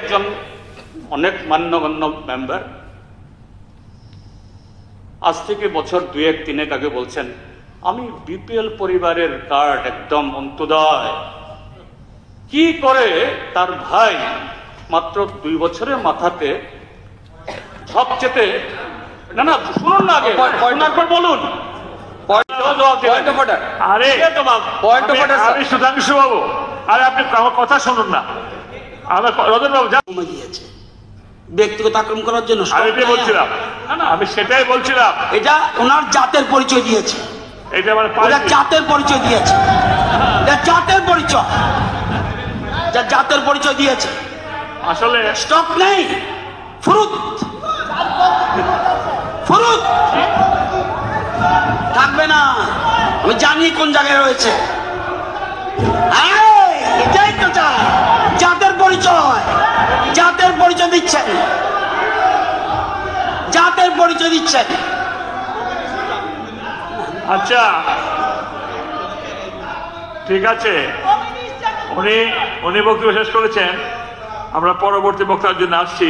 একজন অনেক মান্যগণ্য মেম্বার আজ থেকে বছর 2-1-3 আগে বলছেন, আমি বিপিএল পরিবারের কার্ড একদম অন্তোদয়। কি করে তার ভাই মাত্র 2 বছরের মাথাতে সবচেয়ে, না না শুনুন না আগে, বলুন। আমি সুধাংশু বাবু, আরে আপনি আমার কথা শুনুন না। আমার রতন বাবু দিয়েছে ব্যক্তিগত আক্রমণ করার জন্য, বলছিলাম আমি সেটাই বলছিলাম, এটা ওনার জাতের পরিচয় দিয়েছে, এটা মানে জাতের পরিচয় দিয়েছে, জাতের পরিচয়, জাতের পরিচয় দিয়েছে। আসলে স্টক নেই, ফুরুত ফুরুত থাকবে না। আমি জানি কোন জায়গায় রয়েছে। এটাই তো চাই, জাতের পরিচয়, জাতের পরিচয় দিচ্ছেন, জাতের পরিচয় দিচ্ছেন। আচ্ছা ঠিক আছে, উনি বক্তব্য শেষ করেছেন, আমরা পরবর্তী বক্তার জন্য আসছি।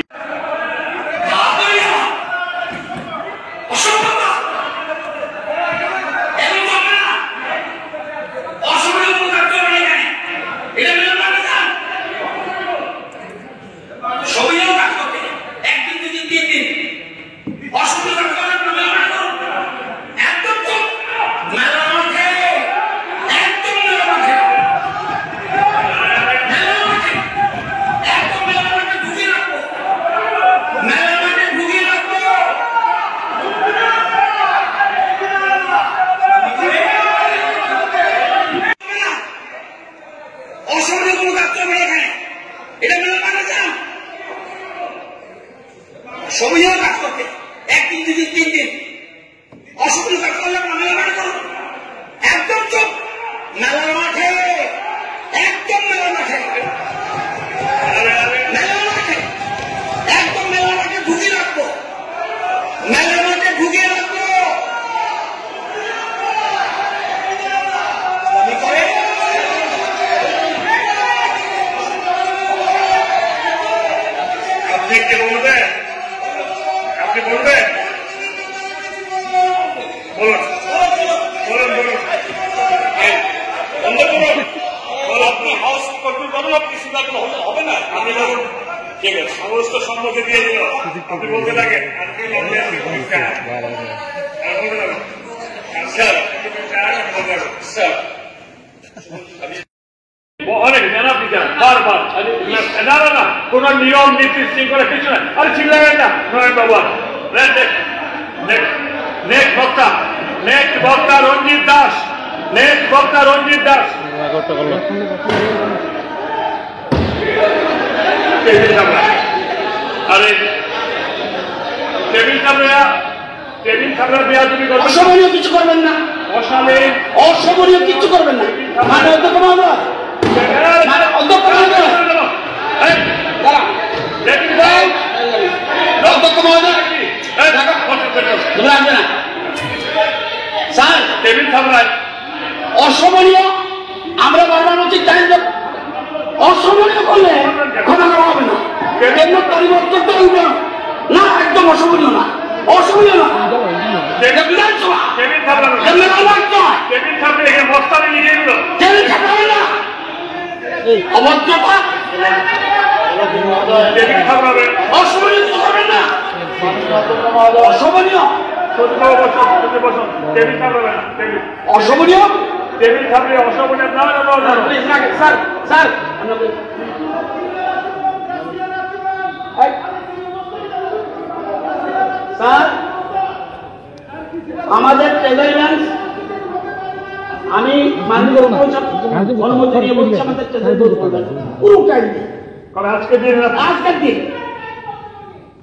সময়ও কাজ করতে 1 দিন 2 দিন 3 দিন অসুবিধা কাজ করলে মেলা মাঠে করুন, একদম চুপ, মেলা মাঠে, একদম মেলা মাঠে, মেলা মাঠে, একদম মেলা মাঠে ঢুকিয়ে রাখবো, মেলা মাঠে ঢুকিয়ে রাখবো। আপনি কি বলবেন? আপনি বলবেন? বলুন বলুন বলুন আপনি হাউস কন্ট্রোল করুন, আপনি সিদ্ধান্ত হবে না, আপনি বলুন। ঠিক আছে, সমস্ত সম্মতি দিয়ে দিল, আপনি বলতে থাকেন। অনেক জানা আপনি জানেন বারবার, না না না কোন নিয়ম নীতি শৃঙ্খলা কিছু না। আরে চিল্লাবেন না নয় বাবু। নেক্সট বক্তা রঞ্জিত দাস, নেক্সট বক্তা রঞ্জিত দাস। আরে টেবিল সামনে দেওয়া তুমি অসমনীয় কিছু করবেন না, অশালীন অসমনীয় কিছু করবেন না, মানে অধ্যক্ষ মহোদয়, মানে অধ্যক্ষ মহোদয়, অধ্যক্ষ মহোদয় আসবে না স্যার, টেবিল সামলায় অসমনীয় আমরা বারবার উচিত টাইম অসমনীয় করলে ক্ষমা করা হবে না, কেন্দ্র পরিবর্তন তো না, একদম অসমনীয় না, অসমনীয় না, বিধানসভা অভদ্রতা অসমনীয় হবে না, অসমনীয় অসমনীয় টেবিল থাকলে অসমনীয় স্যার স্যার স্যার আমাদের টেলারিয়ান্স, আমি মাননীয় অনুমতি নিয়ে বলছি, আমাদের পুরো টাইম আজকের দিন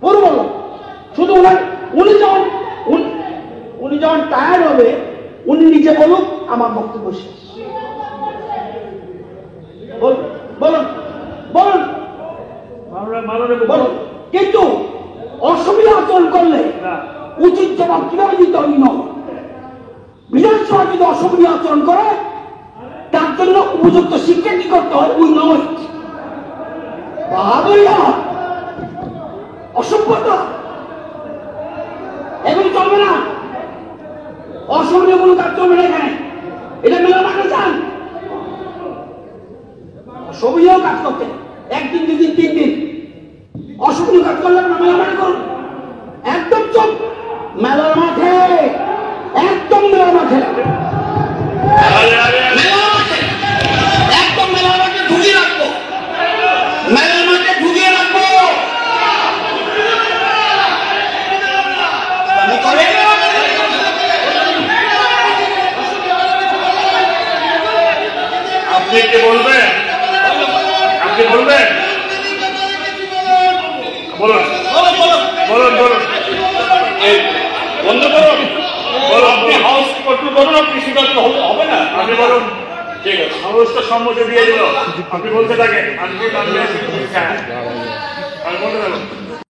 পুরো বললাম, শুধু উনি যখন টায়ার্ড হবে উনি নিজে বলুক, আমার বক্তব্য শেষ। বলুন বলুন বলুন, কিন্তু অসুবিধা আচরণ করলে উচিত জবাব কিভাবে দিতে হবে? বিধানসভা যদি অসুবিধা আচরণ করে তার জন্য উপযুক্ত শিক্ষা কি করতে হয়? উই নো ইট। বাহাদুরি অসভ্যতা এগুলো চলবে না। অসহনীয় কোনো কাজ চলবে না এখানে। এটা মেলা মাঠে চান সবইও কাজ করতে একদিন দুদিন 3 দিন অসহনীয় কাজ করলে না মেলা মাঠে করুন। একদম চুপ মেলার মাঠে, একদম মেলার মাঠে, মেলার মাঠে, একদম মেলার মাঠে ঢুকিয়ে রাখবো, মেলার মাঠে ঢুকিয়ে রাখবো। আপনি কি বলবেন? আপনি বলবেন? বলুন বলুন বলুন এই বন্ধ করুন। বলুন আপনি হাউস কন্ট্রোল করুন, আপনি সিদ্ধান্ত হবে না। আপনি বলুন। ঠিক আছে, হাউস তো সম্মতি দিয়ে দিল, আপনি বলতে থাকেন। আমি বলতে থাকুন।